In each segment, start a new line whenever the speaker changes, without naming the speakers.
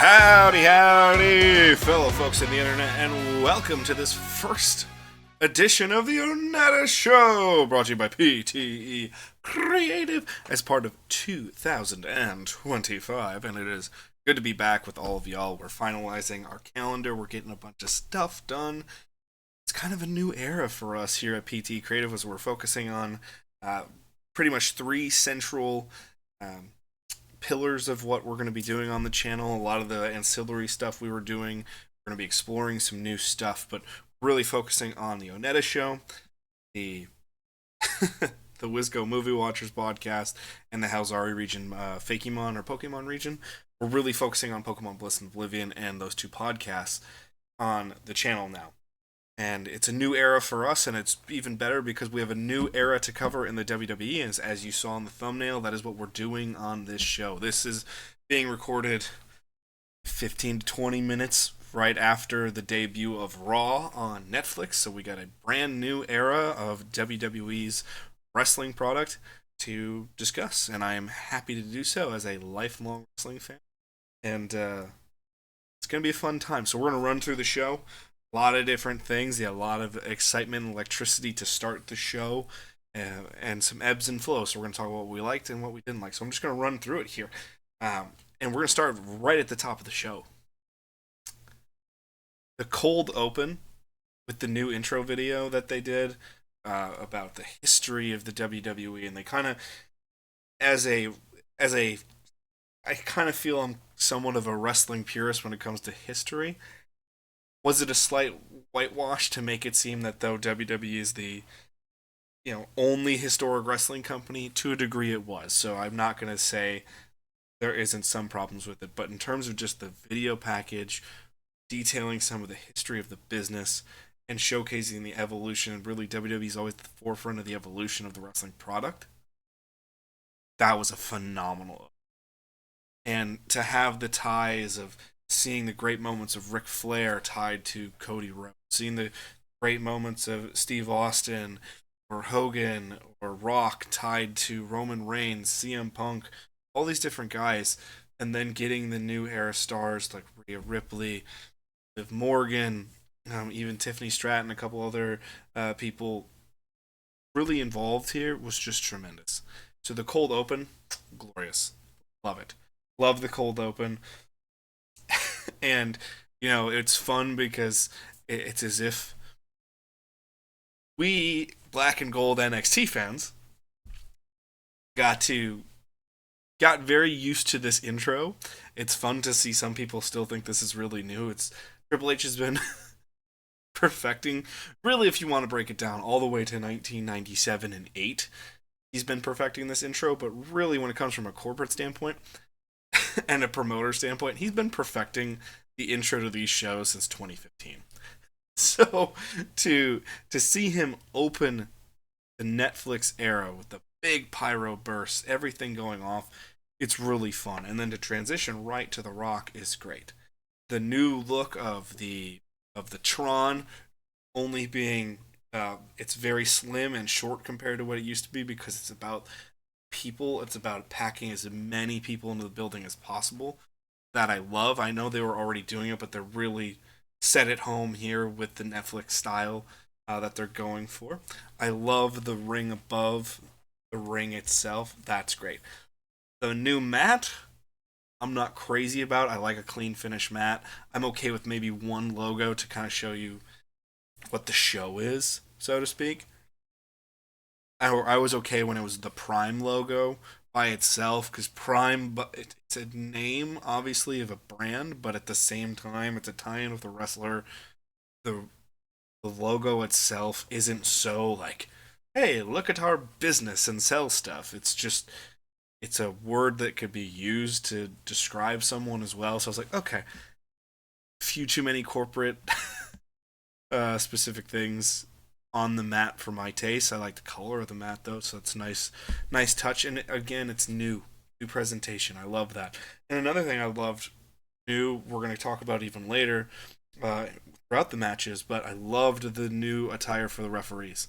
Howdy, howdy, fellow folks in the internet, and welcome to this first edition of the ONETA Show, brought to you by PTE Creative as part of 2025, and it is good to be back with all of y'all. We're finalizing our calendar, we're getting a bunch of stuff done. It's kind of a new era for us here at PTE Creative as we're focusing on pretty much three central pillars of what we're going to be doing on the channel. A lot of the ancillary stuff we were doing, we're going to be exploring some new stuff, but really focusing on the ONETA Show, the the Wisco Movie Watchers podcast, and the Halzari region, Fakemon or Pokemon region. We're really focusing on Pokemon Bliss Oblivion and those two podcasts on the channel now. And it's a new era for us, and it's even better because we have a new era to cover in the WWE. As you saw in the thumbnail, that is what we're doing on this show. This is being recorded 15 to 20 minutes right after the debut of Raw on Netflix. So we got a brand new era of WWE's wrestling product to discuss, and I am happy to do so as a lifelong wrestling fan. And it's going to be a fun time. So we're going to run through the show. A lot of different things, a lot of excitement and electricity to start the show, and some ebbs and flows. So we're going to talk about what we liked and what we didn't like. So I'm just going to run through it here. And we're going to start right at the top of the show. The cold open with the new intro video that they did about the history of the WWE. And they kind of, I kind of feel I'm somewhat of a wrestling purist when it comes to history. Was it a slight whitewash to make it seem that though WWE is the only historic wrestling company? To a degree it was. So I'm not going to say there isn't some problems with it. But in terms of just the video package, detailing some of the history of the business and showcasing the evolution, and really WWE is always at the forefront of the evolution of the wrestling product, that was a phenomenal. And to have the ties of seeing the great moments of Ric Flair tied to Cody Rhodes, seeing the great moments of Steve Austin or Hogan or Rock tied to Roman Reigns, CM Punk, all these different guys, and then getting the new era stars like Rhea Ripley, Liv Morgan, even Tiffany Stratton, a couple other people really involved here, was just tremendous. So the cold open, glorious. Love it. Love the cold open. And, it's fun because it's as if we black and gold NXT fans got very used to this intro. It's fun to see some people still think this is really new. Triple H has been perfecting, really, if you want to break it down, all the way to 1997 and 8. He's been perfecting this intro, but really when it comes from a corporate standpoint and a promoter standpoint, he's been perfecting the intro to these shows since 2015. So to see him open the Netflix era with the big pyro bursts, everything going off, it's really fun. And then to transition right to The Rock is great. The new look of the Tron only being it's very slim and short compared to what it used to be because it's about people. It's about packing as many people into the building as possible. That I love. I know they were already doing it, but they're really set it home here with the Netflix style that they're going for. I love the ring above the ring itself. That's great. The new mat, I'm not crazy about. I like a clean finish mat. I'm okay with maybe one logo to kind of show you what the show is, so to speak. I was okay when it was the Prime logo by itself, because Prime, but it's a name, obviously, of a brand, but at the same time, it's a tie-in with the wrestler. The logo itself isn't so like, hey, look at our business and sell stuff. It's a word that could be used to describe someone as well. So I was like, okay, a few too many corporate specific things on the mat for my taste. I like the color of the mat though, so it's nice touch. And again, it's new presentation. I love that. And another thing I loved new, we're going to talk about even later throughout the matches, but I loved the new attire for the referees.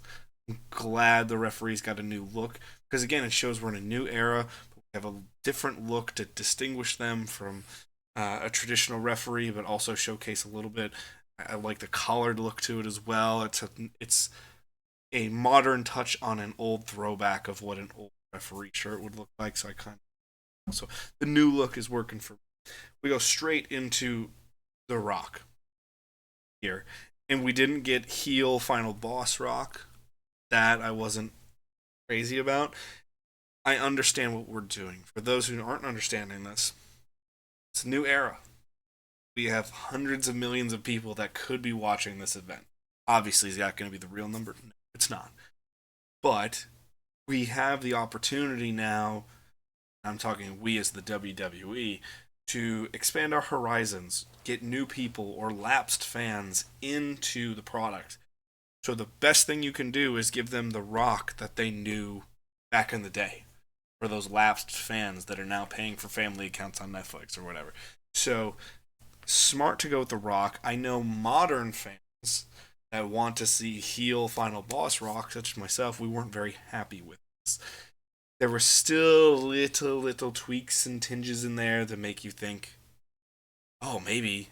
I'm glad the referees got a new look because again, it shows we're in a new era. But we have a different look to distinguish them from a traditional referee, but also showcase a little bit. I like the collared look to it as well. It's a modern touch on an old throwback of what an old referee shirt would look like. So I kind of so the new look is working for me. We go straight into the Rock here, and we didn't get heel final boss Rock. That I wasn't crazy about. I understand what we're doing. For those who aren't understanding this, it's a new era. We have hundreds of millions of people that could be watching this event. Obviously, is that going to be the real number? No, it's not. But we have the opportunity now, I'm talking we as the WWE, to expand our horizons, get new people or lapsed fans into the product. So the best thing you can do is give them the Rock that they knew back in the day for those lapsed fans that are now paying for family accounts on Netflix or whatever. So smart to go with the Rock. I know modern fans that want to see heel final boss Rock, such as myself, we weren't very happy with this. There were still little tweaks and tinges in there that make you think, oh, maybe.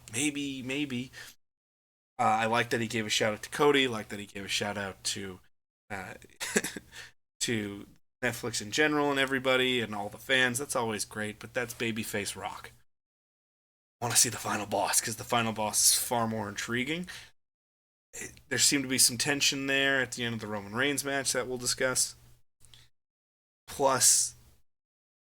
I like that he gave a shout out to Cody. Like that he gave a shout out to uh, to Netflix in general and everybody and all the fans. That's always great. But that's babyface Rock. I want to see the final boss because the final boss is far more intriguing. There seemed to be some tension there at the end of the Roman Reigns match that we'll discuss. Plus,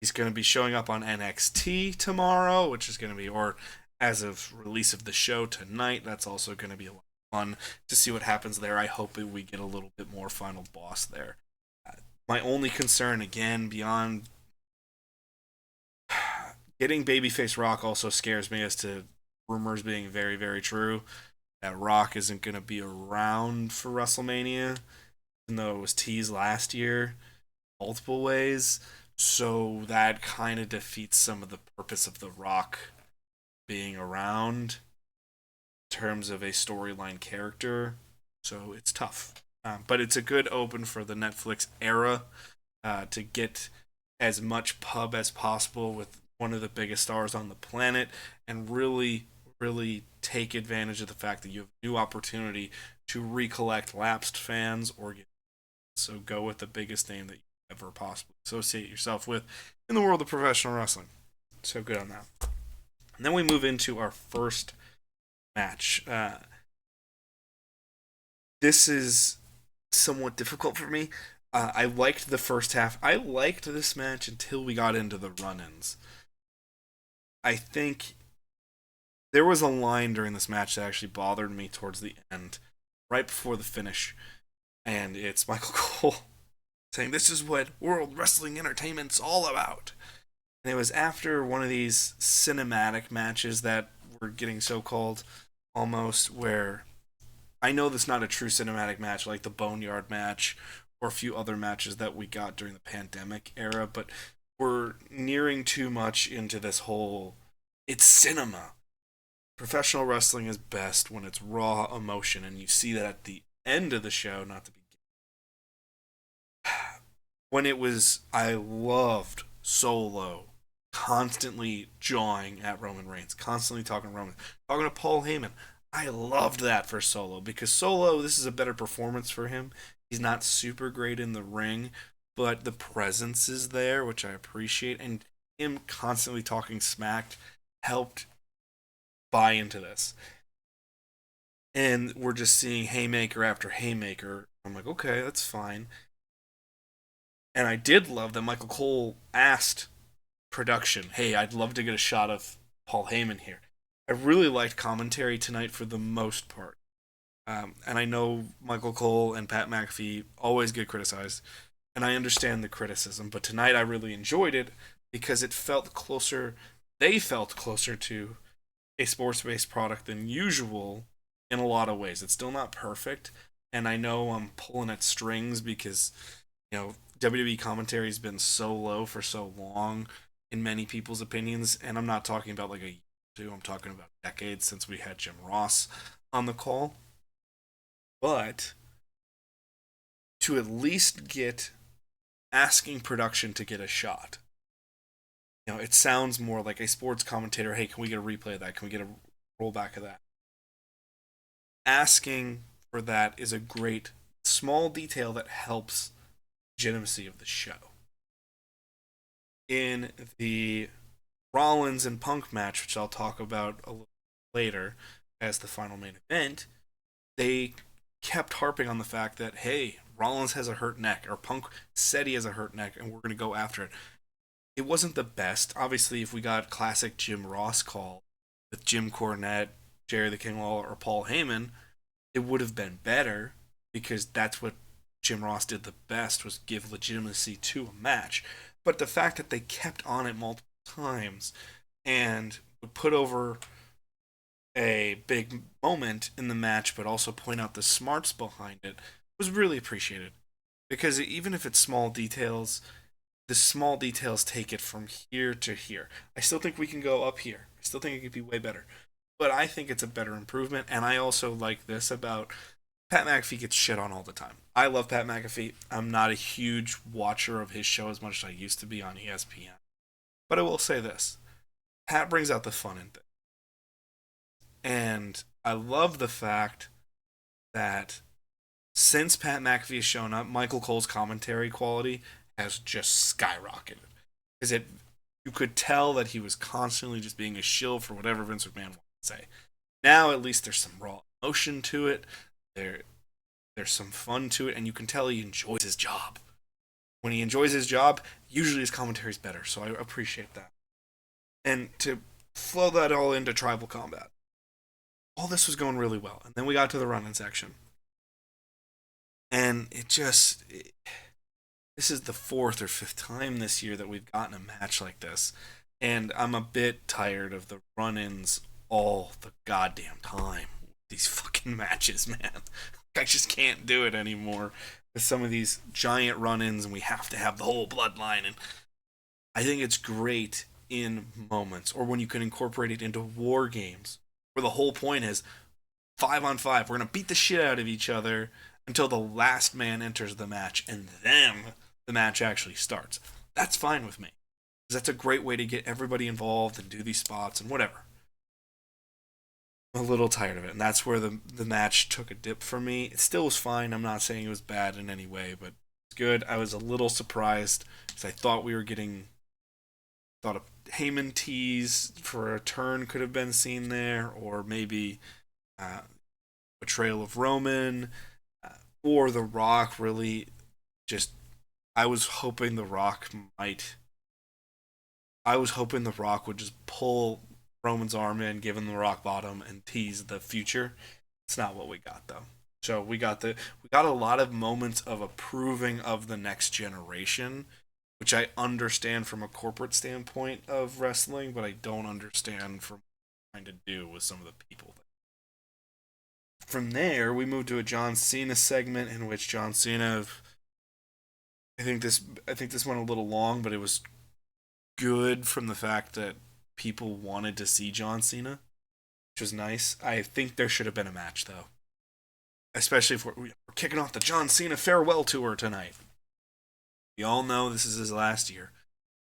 he's going to be showing up on NXT tomorrow, which is going to be, or as of release of the show tonight, that's also going to be a lot of fun to see what happens there. I hope that we get a little bit more final boss there. My only concern, again, beyond getting babyface Rock also scares me as to rumors being very true that Rock isn't going to be around for WrestleMania, even though it was teased last year multiple ways. So that kind of defeats some of the purpose of The Rock being around in terms of a storyline character. So it's tough. But it's a good open for the Netflix era to get as much pub as possible with one of the biggest stars on the planet and really take advantage of the fact that you have a new opportunity to recollect lapsed fans or get so go with the biggest name that you ever possibly associate yourself with in the world of professional wrestling. So good on that. And then we move into our first match. This is somewhat difficult for me. I liked the first half. I liked this match until we got into the run-ins. I think there was a line during this match that actually bothered me towards the end, right before the finish, and it's Michael Cole saying, "This is what World Wrestling Entertainment's all about." And it was after one of these cinematic matches that were getting so called almost, where I know that's not a true cinematic match like the Boneyard match or a few other matches that we got during the pandemic era, but we're nearing too much into this whole it's cinema. Professional wrestling is best when it's raw emotion, and you see that at the end of the show, not the beginning. When it was, I loved Solo constantly jawing at Roman Reigns, constantly talking to Roman, talking to Paul Heyman. I loved that for Solo because Solo, this is a better performance for him. He's not super great in the ring, but the presence is there, which I appreciate. And him constantly talking smack helped buy into this. And we're just seeing haymaker after haymaker. I'm like, okay, that's fine. And I did love that Michael Cole asked production, hey, I'd love to get a shot of Paul Heyman here. I really liked commentary tonight for the most part. And I know Michael Cole and Pat McAfee always get criticized, and I understand the criticism, but tonight I really enjoyed it because it felt closer, they felt closer to a sports based product than usual in a lot of ways. It's still not perfect, and I know I'm pulling at strings because, WWE commentary has been so low for so long in many people's opinions, and I'm not talking about like a year or two, I'm talking about decades since we had Jim Ross on the call. But to at least get asking production to get a shot it sounds more like a sports commentator. Hey, can we get a replay of that? Can we get a rollback of that? Asking for that is a great small detail that helps legitimacy of the show. In the Rollins and Punk match, which I'll talk about a little later as the final main event, they kept harping on the fact that, hey, Rollins has a hurt neck, or Punk said he has a hurt neck, and we're going to go after it. It wasn't the best. Obviously, if we got classic Jim Ross call with Jim Cornette, Jerry the King Lawler, or Paul Heyman, it would have been better, because that's what Jim Ross did the best, was give legitimacy to a match. But the fact that they kept on it multiple times and would put over a big moment in the match, but also point out the smarts behind it, was really appreciated. Because even if it's small details, the small details take it from here to here. I still think we can go up here. I still think it could be way better. But I think it's a better improvement, and I also like this about Pat McAfee gets shit on all the time. I love Pat McAfee. I'm not a huge watcher of his show as much as I used to be on ESPN. But I will say this. Pat brings out the fun in things. And I love the fact that since Pat McAfee has shown up, Michael Cole's commentary quality has just skyrocketed. Because you could tell that he was constantly just being a shill for whatever Vince McMahon wanted to say. Now at least there's some raw emotion to it. There's some fun to it, and you can tell he enjoys his job. When he enjoys his job, usually his commentary is better, so I appreciate that. And to flow that all into Tribal Combat, all this was going really well. And then we got to the run-in section. And this is the 4th or 5th time this year that we've gotten a match like this. And I'm a bit tired of the run-ins all the goddamn time. These fucking matches, man. I just can't do it anymore with some of these giant run-ins, and we have to have the whole bloodline. And I think it's great in moments, or when you can incorporate it into war games, where the whole point is 5-on-5. We're going to beat the shit out of each other until the last man enters the match, and then the match actually starts. That's fine with me. Because that's a great way to get everybody involved and do these spots and whatever. I'm a little tired of it, and that's where the match took a dip for me. It still was fine. I'm not saying it was bad in any way, but it's good. I was a little surprised because I thought we were getting... thought a Heyman tease for a turn could have been seen there, or maybe betrayal of Roman, or The Rock really just... I was hoping The Rock would just pull Roman's arm in, give him the rock bottom, and tease the future. It's not what we got, though. So we got a lot of moments of approving of the next generation, which I understand from a corporate standpoint of wrestling, but I don't understand from trying to do with some of the people. From there, we moved to a John Cena segment in which John Cena... I think this went a little long, but it was good from the fact that people wanted to see John Cena, which was nice. I think there should have been a match, though. Especially if we're kicking off the John Cena farewell tour tonight. We all know this is his last year.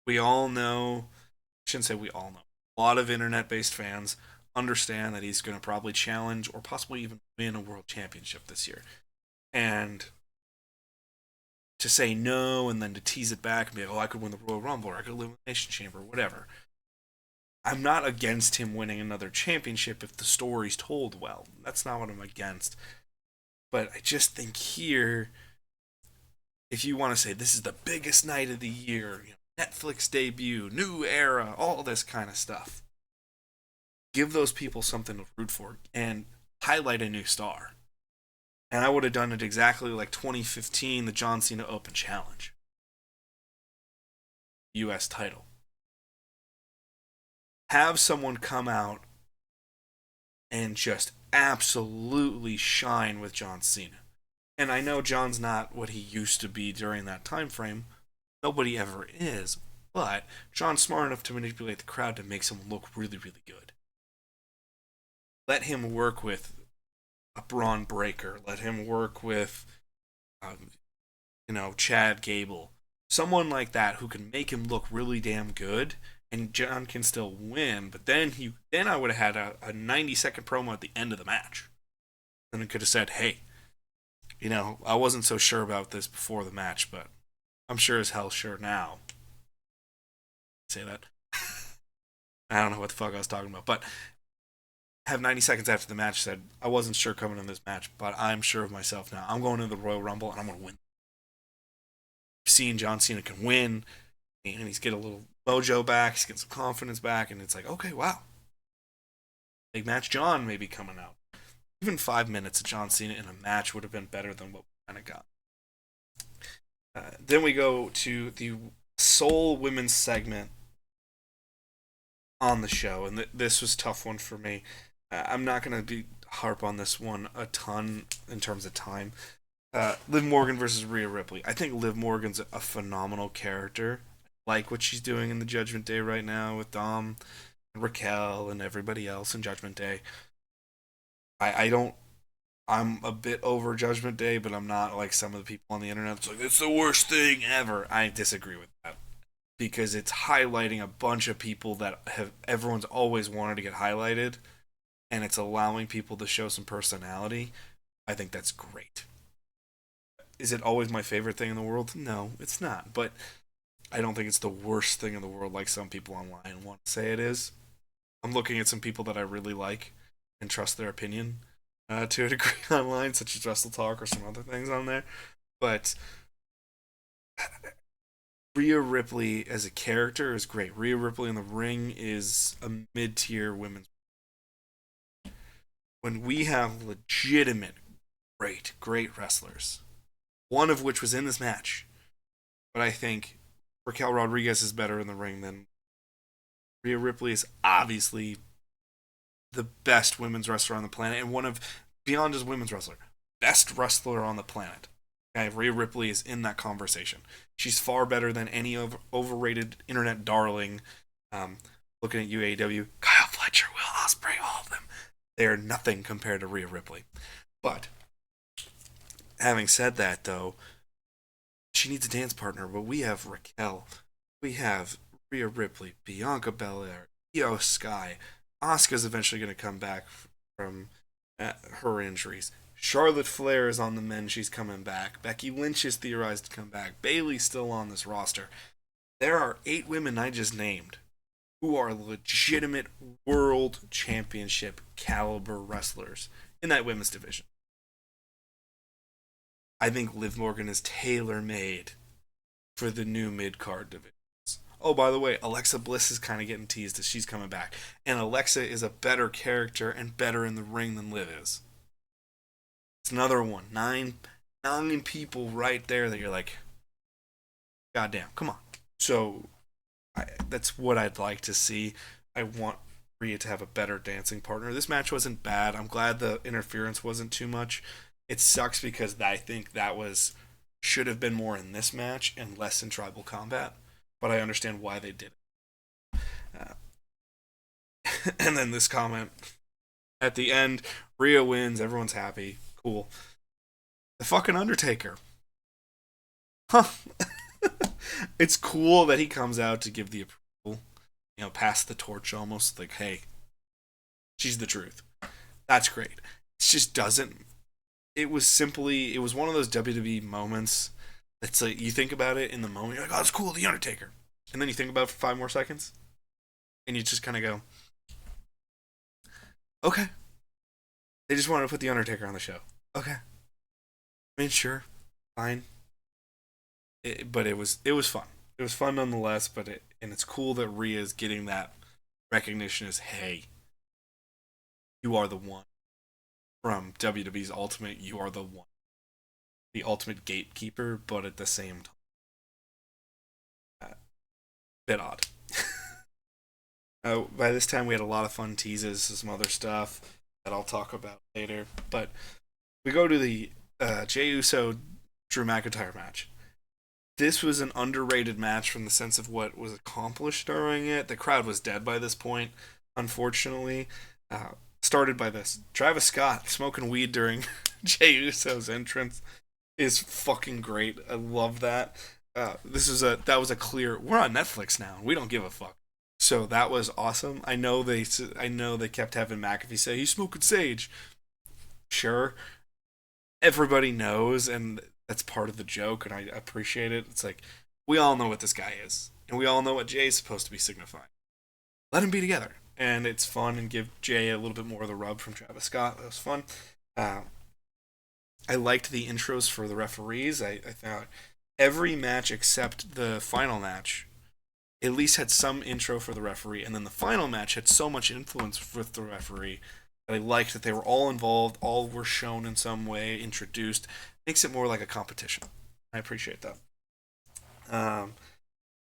We all know... I shouldn't say we all know. A lot of internet-based fans understand that he's going to probably challenge or possibly even win a world championship this year. And to say no and then to tease it back and be like, oh, I could win the Royal Rumble or I could win the Elimination Chamber, whatever. I'm not against him winning another championship if the story's told well. That's not what I'm against. But I just think here, if you want to say this is the biggest night of the year, Netflix debut, new era, all this kind of stuff, give those people something to root for and highlight a new star. And I would have done it exactly like 2015, the John Cena Open Challenge. U.S. title. Have someone come out and just absolutely shine with John Cena. And I know John's not what he used to be during that time frame. Nobody ever is. But John's smart enough to manipulate the crowd to make someone look really, really good. Let him work with a Braun Breaker. Let him work with, Chad Gable. Someone like that who can make him look really damn good and John can still win. But then I would have had a 90-second promo at the end of the match. Then I could have said, "Hey, I wasn't so sure about this before the match, but I'm sure as hell sure now." Say that. I don't know what the fuck I was talking about, but have 90 seconds after the match said, "I wasn't sure coming in this match, but I'm sure of myself now. I'm going into the Royal Rumble and I'm going to win." Seeing John Cena can win, and he's getting a little mojo back, he's getting some confidence back, and it's like, okay, wow. Big match John may be coming out. Even 5 minutes of John Cena in a match would have been better than what we kind of got. Then we go to the sole women's segment on the show, and this was a tough one for me. I'm not going to harp on this one a ton in terms of time. Liv Morgan versus Rhea Ripley. I think Liv Morgan's a phenomenal character. I like what she's doing in the Judgment Day right now with Dom and Raquel and everybody else in Judgment Day. I'm a bit over Judgment Day, but I'm not like some of the people on the internet that's like, it's the worst thing ever. I disagree with that. Because it's highlighting a bunch of people that everyone's always wanted to get highlighted, and it's allowing people to show some personality. I think that's great. Is it always my favorite thing in the world? No, it's not. But I don't think it's the worst thing in the world like some people online want to say it is. I'm looking at some people that I really like and trust their opinion to a degree online, such as Wrestle Talk or some other things on there. But Rhea Ripley as a character is great. Rhea Ripley in the ring is a mid-tier women's. When we have legitimate, great wrestlers, one of which was in this match, but I think Raquel Rodriguez is better in the ring than Rhea Ripley is obviously the best women's wrestler on the planet, and one of, beyond just women's wrestler, best wrestler on the planet. Okay, Rhea Ripley is in that conversation. She's far better than any overrated internet darling. Looking at UAW, Kyle Fletcher, Will Ospreay, all of them. They are nothing compared to Rhea Ripley. But having said that, though, she needs a dance partner. But we have Raquel, we have Rhea Ripley, Bianca Belair, Io Sky. Asuka's eventually going to come back from her injuries. Charlotte Flair is on the mend. She's coming back. Becky Lynch is theorized to come back. Bayley's still on this roster. There are 8 women I just named who are legitimate world championship caliber wrestlers in that women's division. I think Liv Morgan is tailor-made for the new mid-card divisions. Oh, by the way, Alexa Bliss is kind of getting teased as she's coming back. And Alexa is a better character and better in the ring than Liv is. It's another one. Nine people right there that you're like, goddamn, come on. So that's what I'd like to see. I want Rhea to have a better dancing partner. This match wasn't bad. I'm glad the interference wasn't too much. It sucks because I think that should have been more in this match and less in Tribal Combat. But I understand why they did it. And then this comment at the end, Rhea wins, everyone's happy. Cool. The fucking Undertaker. Huh. It's cool that he comes out to give the approval. Pass the torch almost. Like, hey, she's the truth. That's great. It just doesn't. It was one of those WWE moments that's like, you think about it in the moment, you're like, oh, it's cool, the Undertaker. And then you think about it for 5 more seconds. And you just kind of go, okay. They just wanted to put the Undertaker on the show. Okay. I mean, sure, fine. But it was fun. It was fun nonetheless. And it's cool that Rhea is getting that recognition as, hey, you are the one from WWE's Ultimate. You are the one, the ultimate gatekeeper. But at the same time, bit odd. By this time, we had a lot of fun teases, some other stuff that I'll talk about later. But we go to the Jey Uso Drew McIntyre match. This was an underrated match from the sense of what was accomplished during it. The crowd was dead by this point, unfortunately. Started by this. Travis Scott smoking weed during Jey Uso's entrance is fucking great. I love that. That was a clear. We're on Netflix now. We don't give a fuck. So that was awesome. I know they kept having McAfee say he's smoking sage. Sure, everybody knows, and that's part of the joke, and I appreciate it. It's like we all know what this guy is, and we all know what Jay is supposed to be signifying. Let them be together, and it's fun, and give Jay a little bit more of the rub from Travis Scott. That was fun. Uh, I liked the intros for the referees. I thought every match except the final match at least had some intro for the referee, and then the final match had so much influence with the referee that I liked that they were all involved, all were shown in some way, introduced. Makes it more like a competition. I appreciate that. Um,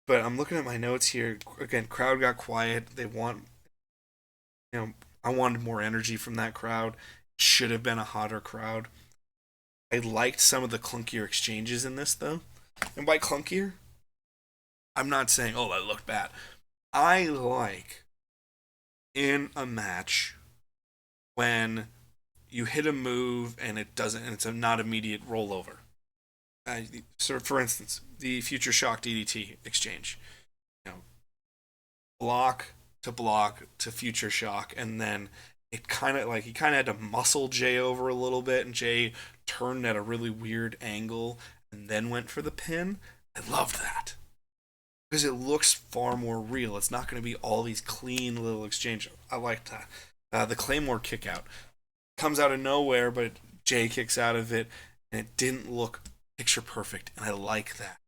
but I'm looking at my notes here. Again, crowd got quiet. I wanted more energy from that crowd. Should have been a hotter crowd. I liked some of the clunkier exchanges in this, though. And by clunkier, I'm not saying, oh, that looked bad. I like in a match when you hit a move and it doesn't, and it's a not immediate rollover. So, for instance, the Future Shock DDT exchange. You know, block to Future Shock, and then it kind of like he kind of had to muscle Jay over a little bit, and Jay turned at a really weird angle and then went for the pin. I loved that because it looks far more real. It's not going to be all these clean little exchanges. I liked that. The Claymore kick out comes out of nowhere, but Jay kicks out of it, and it didn't look picture perfect, and I like that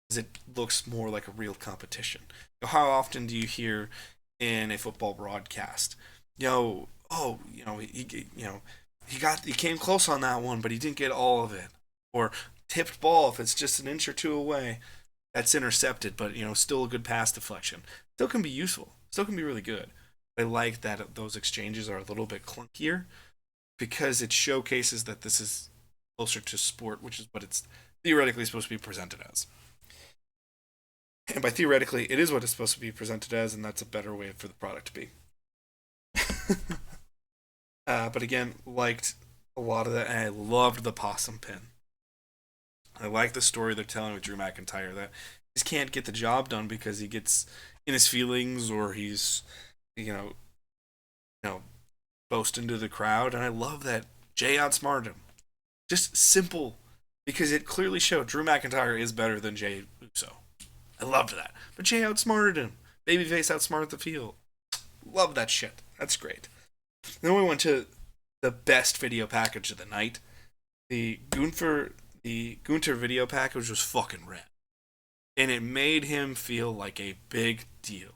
because it looks more like a real competition. How often do you hear in a football broadcast, he came close on that one, but he didn't get all of it, or tipped ball if it's just an inch or two away, that's intercepted, but still a good pass deflection. Still can be useful. Still can be really good. I like that those exchanges are a little bit clunkier because it showcases that this is closer to sport, which is what it's theoretically supposed to be presented as. And by theoretically, it is what it's supposed to be presented as, and that's a better way for the product to be. But again, liked a lot of that, and I loved the possum pin. I like the story they're telling with Drew McIntyre that he just can't get the job done because he gets in his feelings or he's, boasting to the crowd. And I love that Jay outsmarted him. Just simple, because it clearly showed Drew McIntyre is better than Jay Uso. I loved that. But Jay outsmarted him. Babyface outsmarted the field. Love that shit. That's great. Then we went to the best video package of the night. The Gunther video package was fucking rad. And it made him feel like a big deal.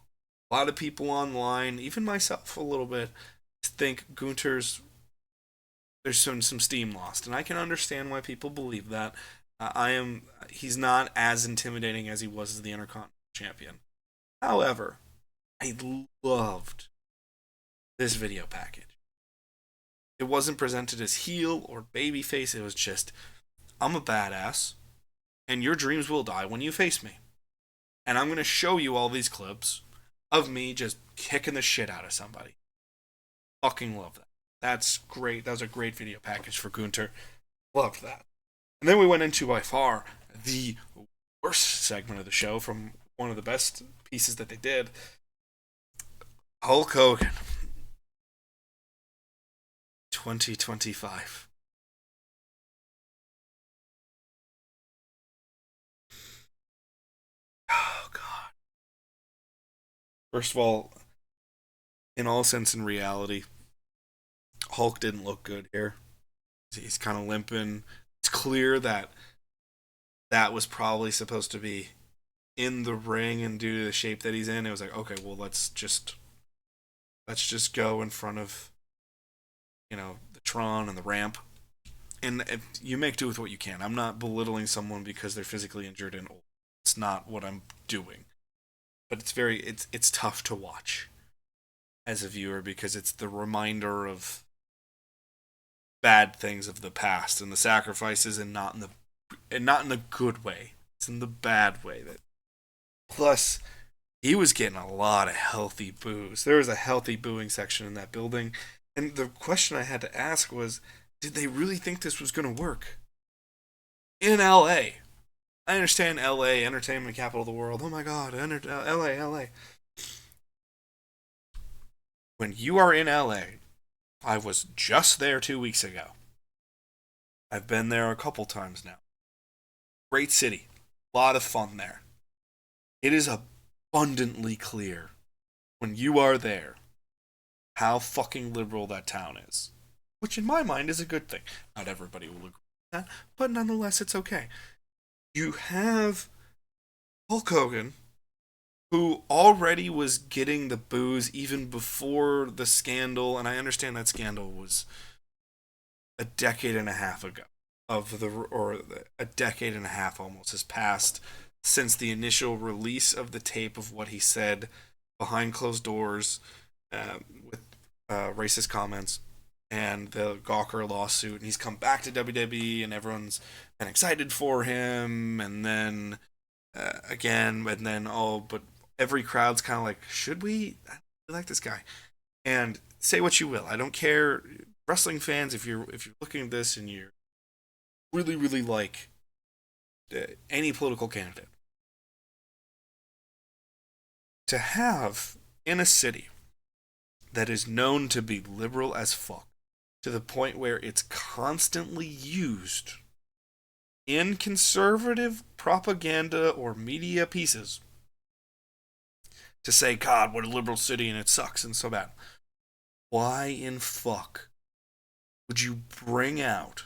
A lot of people online, even myself a little bit, think there's some steam lost. And I can understand why people believe that. He's not as intimidating as he was as the Intercontinental Champion. However, I loved this video package. It wasn't presented as heel or babyface. It was just, I'm a badass, and your dreams will die when you face me. And I'm going to show you all these clips of me just kicking the shit out of somebody. Fucking love that. That's great. That was a great video package for Gunther. Loved that. And then we went into, by far, the worst segment of the show from one of the best pieces that they did. Hulk Hogan. 2025. Oh, God. First of all, in all sense and reality, Hulk didn't look good here. He's kind of limping. It's clear that that was probably supposed to be in the ring, and due to the shape that he's in, it was like, okay, well, let's just go in front of the Tron and the ramp, and if you make do with what you can. I'm not belittling someone because they're physically injured and old. It's not what I'm doing, but it's tough to watch as a viewer because it's the reminder of bad things of the past and the sacrifices, and not in the good way. It's in the bad way. That plus he was getting a lot of healthy boos. There was a healthy booing section in that building, and the question I had to ask was, did they really think this was going to work in LA? I understand LA, entertainment capital of the world. Oh my God, LA. when you are in LA, I was just there 2 weeks ago. I've been there a couple times now. Great city. A lot of fun there. It is abundantly clear when you are there how fucking liberal that town is. Which in my mind is a good thing. Not everybody will agree with that, but nonetheless it's okay. You have Hulk Hogan, who already was getting the boos even before the scandal, and I understand that scandal was a decade and a half ago or a decade and a half almost has passed since the initial release of the tape of what he said behind closed doors with racist comments and the Gawker lawsuit, and he's come back to WWE and everyone's been excited for him, and then again, and then but every crowd's kind of like, should we? I like this guy, and say what you will, I don't care, wrestling fans. If you're looking at this and you really like any political candidate, to have in a city that is known to be liberal as fuck, to the point where it's constantly used in conservative propaganda or media pieces to say, God, what a liberal city and it sucks and so bad. Why in fuck would you bring out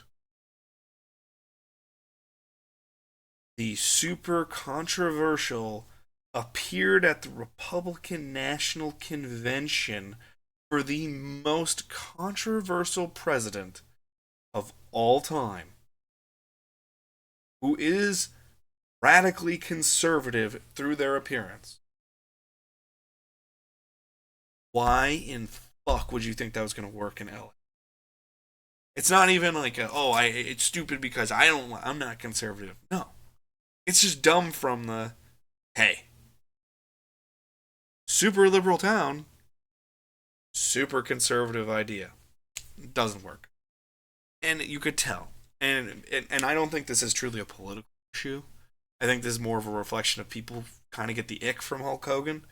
the super controversial appeared at the Republican National Convention for the most controversial president of all time, who is radically conservative through their appearance? Why in fuck would you think that was going to work in LA? It's not even like it's stupid because I'm not conservative. No. It's just dumb from the, hey, super liberal town, super conservative idea. It doesn't work. And you could tell. And I don't think this is truly a political issue. I think this is more of a reflection of people kind of get the ick from Hulk Hogan.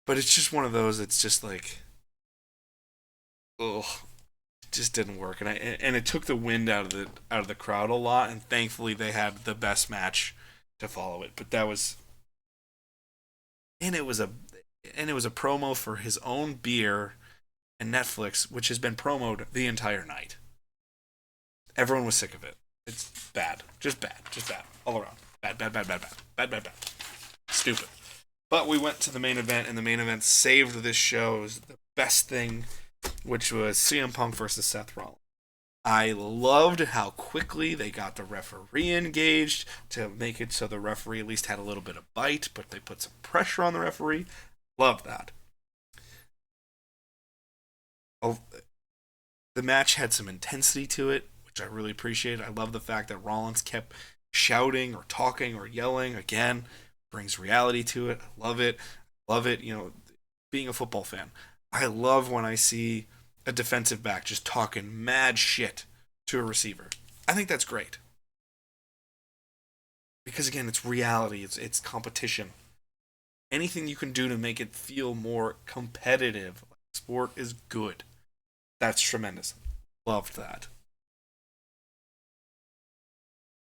But it's just one of those, it's just like, ugh, it just didn't work. And it took the wind out of the crowd a lot, and thankfully they had the best match to follow it. But that was, and it was a promo for his own beer and Netflix, which has been promoted the entire night. Everyone was sick of it. It's bad. Just bad. Just bad. All around. Bad, bad, bad, bad, bad. Bad, bad, bad. Stupid. But we went to the main event, and the main event saved this show. It was the best thing, which was CM Punk versus Seth Rollins. I loved how quickly they got the referee engaged to make it so the referee at least had a little bit of bite, but they put some pressure on the referee. Loved that. Oh, the match had some intensity to it, which I really appreciated. I love the fact that Rollins kept shouting or talking or yelling. Again, brings reality to it. I love it. Love it. Being a football fan, I love when I see a defensive back just talking mad shit to a receiver. I think that's great. Because again, it's reality. It's competition. Anything you can do to make it feel more competitive, sport, is good. That's tremendous. Loved that.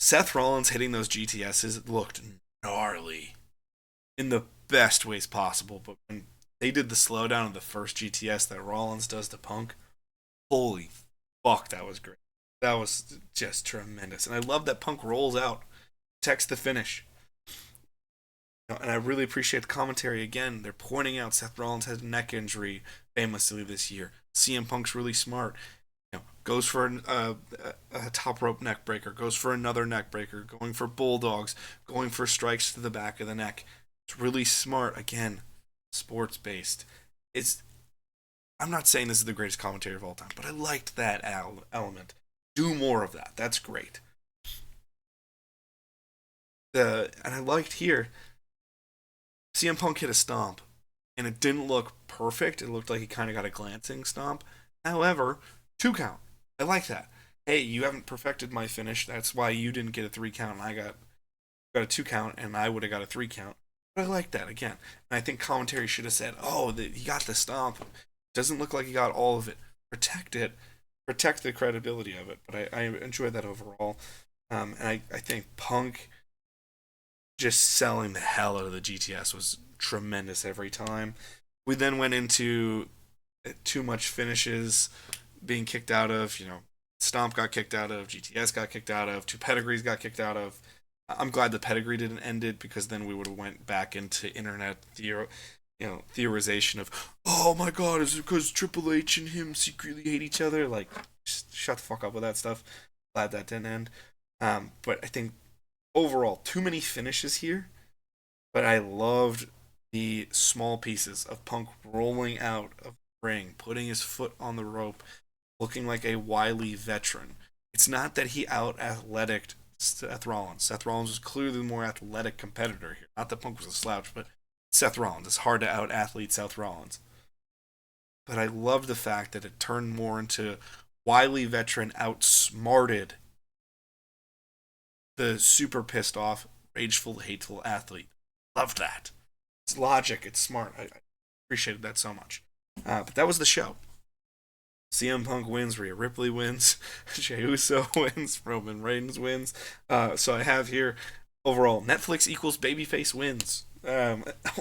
Seth Rollins hitting those GTSs looked gnarly in the best ways possible, but when they did the slowdown of the first GTS that Rollins does to Punk, holy fuck, that was great. That was just tremendous. And I love that Punk rolls out, protects the finish. And I really appreciate the commentary again. They're pointing out Seth Rollins had a neck injury famously this year. CM Punk's really smart. Goes for a top rope neck breaker, goes for another neck breaker, going for bulldogs, going for strikes to the back of the neck. It's really smart. Again, sports based. I'm not saying this is the greatest commentary of all time, but I liked that element. Do more of that. That's great. And I liked here, CM Punk hit a stomp, and it didn't look perfect. It looked like he kind of got a glancing stomp. However, 2 count. I like that. Hey, you haven't perfected my finish. That's why you didn't get a 3 count, and I got a 2 count, and I would have got a 3 count. But I like that again. And I think commentary should have said, "Oh, he got the stomp. Doesn't look like he got all of it. Protect it. Protect the credibility of it. But I enjoyed that overall. And I think Punk just selling the hell out of the GTS was tremendous every time. We then went into too much finishes being kicked out of. Stomp got kicked out of, GTS got kicked out of, two pedigrees got kicked out of. I'm glad the pedigree didn't end it because then we would have went back into internet theorization of, oh my god, is it because Triple H and him secretly hate each other? Like, just shut the fuck up with that stuff. Glad that didn't end. But I think overall, too many finishes here. But I loved the small pieces of Punk rolling out of the ring, putting his foot on the rope, looking like a wily veteran. It's not that he out athletic Seth Rollins. Seth Rollins was clearly the more athletic competitor here. Not that Punk was a slouch, but Seth Rollins. It's hard to out athlete Seth Rollins. But I love the fact that it turned more into wily veteran outsmarted the super pissed off, rageful, hateful athlete. Loved that. It's logic. It's smart. I appreciated that so much. But that was the show. CM Punk wins, Rhea Ripley wins, Jey Uso wins, Roman Reigns wins. So I have here overall Netflix equals babyface wins.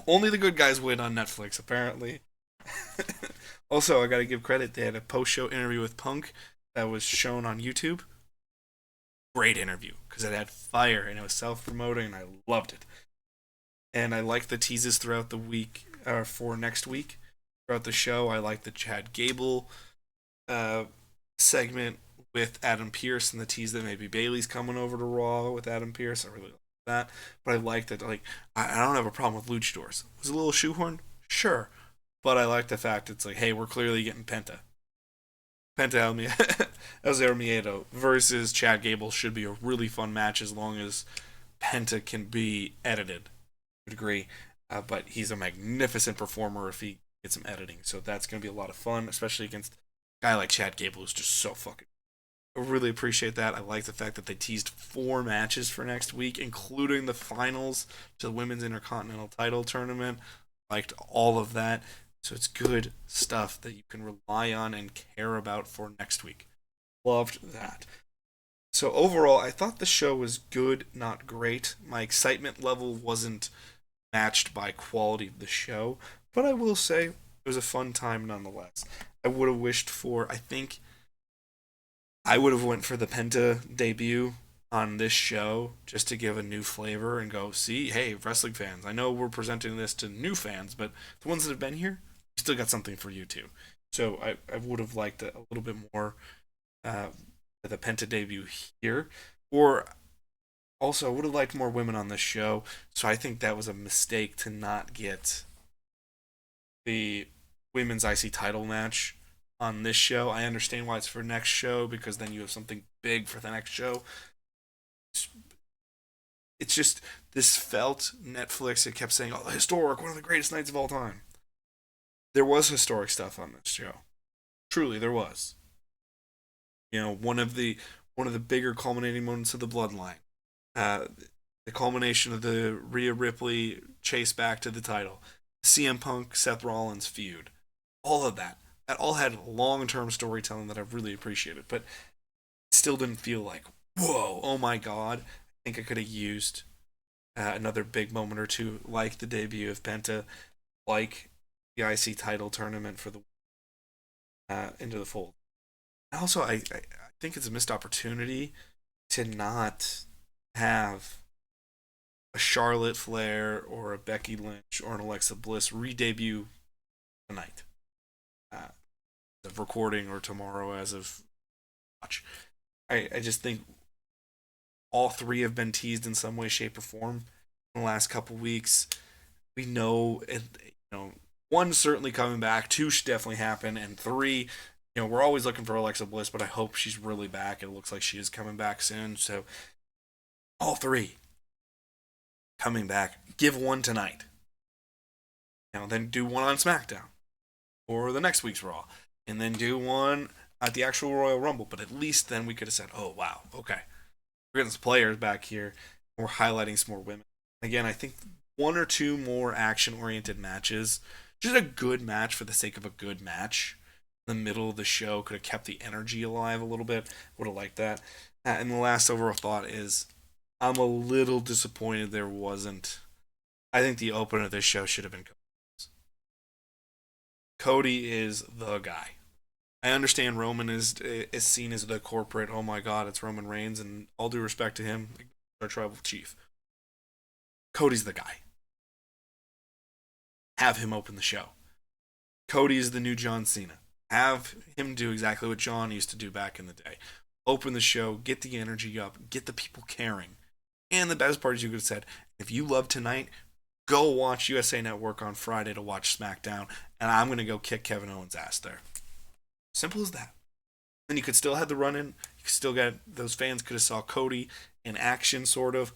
Only the good guys win on Netflix, apparently. Also, I got to give credit. They had a post-show interview with Punk that was shown on YouTube. Great interview because it had fire and it was self-promoting and I loved it. And I liked the teases throughout the week, for next week. Throughout the show, I liked the Chad Gable segment with Adam Pearce and the tease that maybe Bayley's coming over to Raw with Adam Pearce. I really like that. But I liked it. Like, I don't have a problem with luchadors. Was it a little shoehorn? Sure. But I like the fact it's like, hey, we're clearly getting Penta El Miedo versus Chad Gable should be a really fun match as long as Penta can be edited to a degree. But he's a magnificent performer if he gets some editing. So that's going to be a lot of fun, especially against a guy like Chad Gable who's just so fucking. I really appreciate that. I like the fact that they teased 4 matches for next week, including the finals to the Women's Intercontinental Title Tournament. Liked all of that. So it's good stuff that you can rely on and care about for next week. Loved that. So overall, I thought the show was good, not great. My excitement level wasn't matched by quality of the show, but I will say it was a fun time nonetheless. I would have wished for, I think, I would have went for the Penta debut on this show just to give a new flavor and go, see, hey, wrestling fans, I know we're presenting this to new fans, but the ones that have been here, we still got something for you too. So I would have liked a little bit more the Penta debut here. Or also, I would have liked more women on this show. So I think that was a mistake to not get the women's IC title match on this show. I understand why it's for next show because then you have something big for the next show. It's just, this felt Netflix. It kept saying, oh, historic, one of the greatest nights of all time. There was historic stuff on this show. Truly, there was. One of the bigger culminating moments of the Bloodline. The culmination of the Rhea Ripley chase back to the title. CM Punk, Seth Rollins feud. All of that. That all had long-term storytelling that I've really appreciated. But it still didn't feel like, whoa, oh my god. I think I could have used another big moment or two, like the debut of Penta, like the IC title tournament for the Into the Fold. Also, I think it's a missed opportunity to not have a Charlotte Flair or a Becky Lynch or an Alexa Bliss re-debut tonight. Of recording or tomorrow as of watch. I just think all 3 have been teased in some way, shape, or form in the last couple weeks. We know, 1 certainly coming back, 2 should definitely happen, and 3, we're always looking for Alexa Bliss, but I hope she's really back. It looks like she is coming back soon. So all 3 coming back. Give 1 tonight. Then do 1 on SmackDown or the next week's Raw, and then do 1 at the actual Royal Rumble. But at least then we could have said, oh, wow, okay. We're getting some players back here. We're highlighting some more women. Again, I think 1 or 2 more action-oriented matches Just a good match for the sake of a good match. In the middle of the show could have kept the energy alive a little bit. Would have liked that. And the last overall thought is, I'm a little disappointed there wasn't. I think the opener of this show should have been Cody. Cody is the guy. I understand Roman is seen as the corporate. Oh my God, it's Roman Reigns, and all due respect to him, our tribal chief. Cody's the guy. Have him open the show. Cody is the new John Cena. Have him do exactly what John used to do back in the day. Open the show, get the energy up, get the people caring. And the best part is you could have said, if you love tonight, go watch USA Network on Friday to watch SmackDown, and I'm going to go kick Kevin Owens' ass there. Simple as that. And you could still have the run-in. You could still get, those fans could have saw Cody in action, sort of,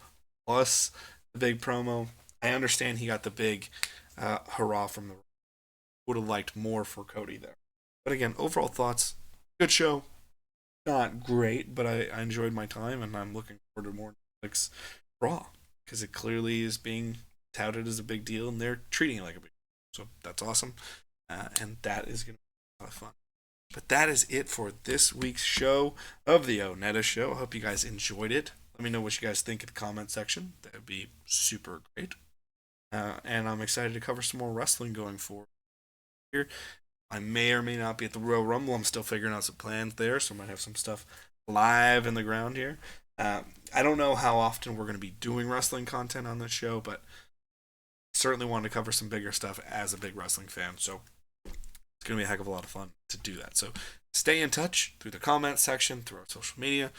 plus the big promo. I understand he got the big hurrah from the. Would have liked more for Cody there. But again, overall thoughts, good show. Not great, but I enjoyed my time, and I'm looking forward to more Netflix Raw, because it clearly is being touted as a big deal, and they're treating it like a big deal. So that's awesome, and that is going to be a lot of fun. But that is it for this week's show of the ONETA Show. I hope you guys enjoyed it. Let me know what you guys think in the comment section. That would be super great. And I'm excited to cover some more wrestling going forward. Here, I may or may not be at the Royal Rumble. I'm still figuring out some plans there, so I might have some stuff live in the ground here. I don't know how often we're going to be doing wrestling content on this show, but certainly wanted to cover some bigger stuff as a big wrestling fan, so it's going to be a heck of a lot of fun to do that. So stay in touch through the comment section, through our social media,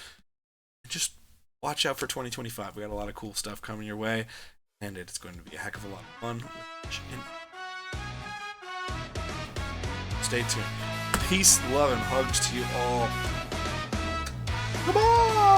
and just watch out for 2025. We got a lot of cool stuff coming your way, and it's going to be a heck of a lot of fun. Stay tuned. Peace, love, and hugs to you all. Goodbye!